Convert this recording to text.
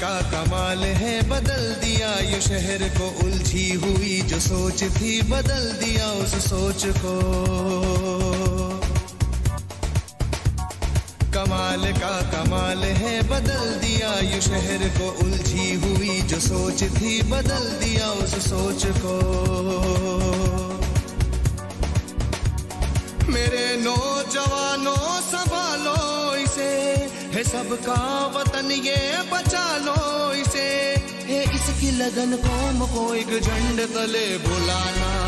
का कमाल है, बदल दिया ये शहर को। उलझी हुई जो सोच थी, बदल दिया उस सोच को। कमाल का कमाल है, बदल दिया ये शहर को। उलझी हुई जो सोच थी, बदल दिया उस सोच को। मेरे नौजवानों संभालो इसे, है सबका वतन ये बचा लो इसे। है इसकी लगन कौम को एक झंडे तले बुलाना।